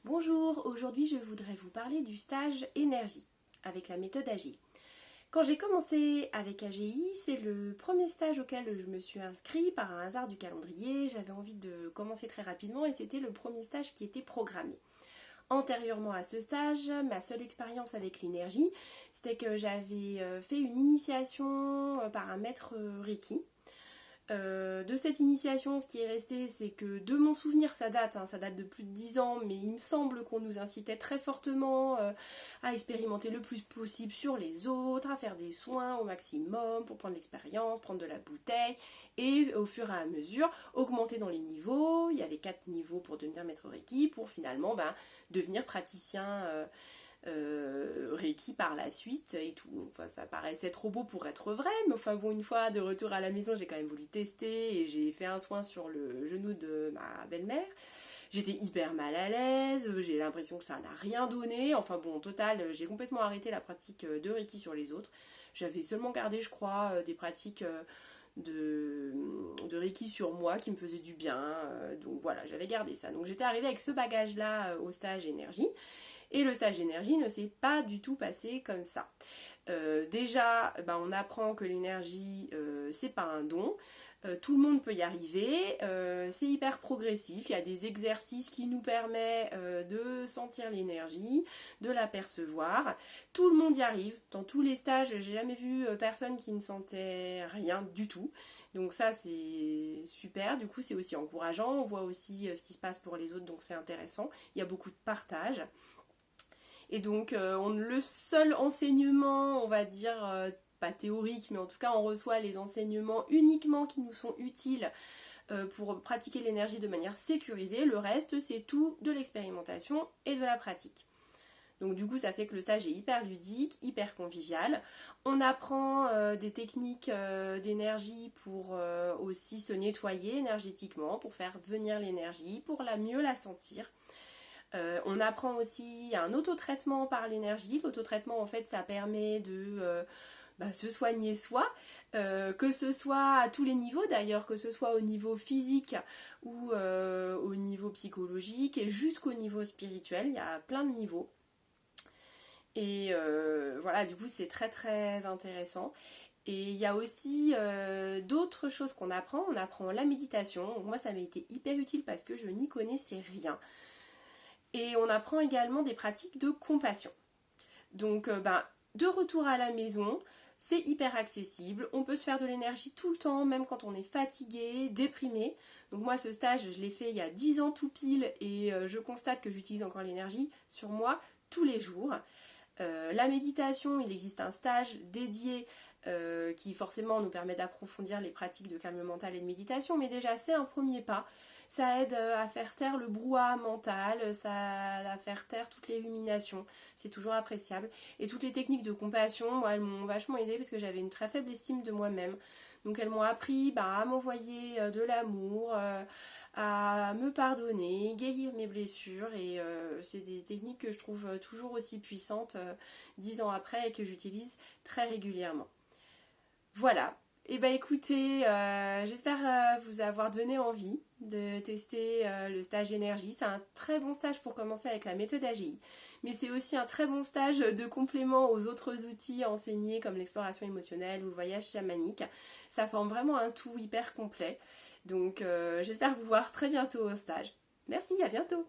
Bonjour, aujourd'hui je voudrais vous parler du stage énergie avec la méthode AGI. Quand j'ai commencé avec AGI, c'est le premier stage auquel je me suis inscrite par un hasard du calendrier. J'avais envie de commencer très rapidement et c'était le premier stage qui était programmé. Antérieurement à ce stage, ma seule expérience avec l'énergie, c'était que j'avais fait une initiation par un maître Reiki. De cette initiation, ce qui est resté, c'est que de mon souvenir, ça date de plus de 10 ans, mais il me semble qu'on nous incitait très fortement à expérimenter le plus possible sur les autres, à faire des soins au maximum pour prendre l'expérience, prendre de la bouteille, et au fur et à mesure, augmenter dans les niveaux. Il y avait 4 niveaux pour devenir maître Reiki, pour finalement devenir praticien Reiki par la suite et tout. Enfin, ça paraissait trop beau pour être vrai, mais enfin bon, une fois de retour à la maison, j'ai quand même voulu tester et j'ai fait un soin sur le genou de ma belle-mère. J'étais hyper mal à l'aise, j'ai l'impression que ça n'a rien donné. Enfin bon, au total, j'ai complètement arrêté la pratique de Reiki sur les autres. J'avais seulement gardé, je crois, des pratiques de Reiki sur moi qui me faisaient du bien. Donc voilà, j'avais gardé ça. Donc j'étais arrivée avec ce bagage-là au stage énergie. Et le stage d'énergie ne s'est pas du tout passé comme ça. Déjà, on apprend que l'énergie, c'est pas un don. Tout le monde peut y arriver. C'est hyper progressif. Il y a des exercices qui nous permettent de sentir l'énergie, de la percevoir. Tout le monde y arrive. Dans tous les stages, j'ai jamais vu personne qui ne sentait rien du tout. Donc ça, c'est super. Du coup, c'est aussi encourageant. On voit aussi ce qui se passe pour les autres, donc c'est intéressant. Il y a beaucoup de partage. Et donc le seul enseignement, on va dire, pas théorique, mais en tout cas on reçoit les enseignements uniquement qui nous sont utiles pour pratiquer l'énergie de manière sécurisée. Le reste, c'est tout de l'expérimentation et de la pratique. Donc du coup, ça fait que le stage est hyper ludique, hyper convivial. On apprend des techniques d'énergie pour aussi se nettoyer énergétiquement, pour faire venir l'énergie, pour mieux la sentir. On apprend aussi un autotraitement par l'énergie. L'autotraitement, en fait, ça permet de se soigner soi, que ce soit à tous les niveaux d'ailleurs, que ce soit au niveau physique ou au niveau psychologique et jusqu'au niveau spirituel. Il y a plein de niveaux. Et voilà, du coup, c'est très très intéressant. Et il y a aussi d'autres choses qu'on apprend. On apprend la méditation. Donc moi, ça m'a été hyper utile parce que je n'y connaissais rien. Et on apprend également des pratiques de compassion. Donc de retour à la maison, c'est hyper accessible. On peut se faire de l'énergie tout le temps, même quand on est fatigué, déprimé. Donc moi ce stage, je l'ai fait il y a 10 ans tout pile et je constate que j'utilise encore l'énergie sur moi tous les jours. La méditation, il existe un stage dédié qui forcément nous permet d'approfondir les pratiques de calme mental et de méditation, mais déjà c'est un premier pas. Ça aide à faire taire le brouhaha mental, ça aide à faire taire toutes les ruminations, c'est toujours appréciable. Et toutes les techniques de compassion, moi, elles m'ont vachement aidée parce que j'avais une très faible estime de moi-même. Donc elles m'ont appris à m'envoyer de l'amour, à me pardonner, guérir mes blessures et c'est des techniques que je trouve toujours aussi puissantes 10 ans après et que j'utilise très régulièrement. Voilà. Et écoutez, j'espère vous avoir donné envie de tester le stage énergie. C'est un très bon stage pour commencer avec la méthode AGI. Mais c'est aussi un très bon stage de complément aux autres outils enseignés comme l'exploration émotionnelle ou le voyage chamanique. Ça forme vraiment un tout hyper complet. Donc j'espère vous voir très bientôt au stage. Merci, à bientôt!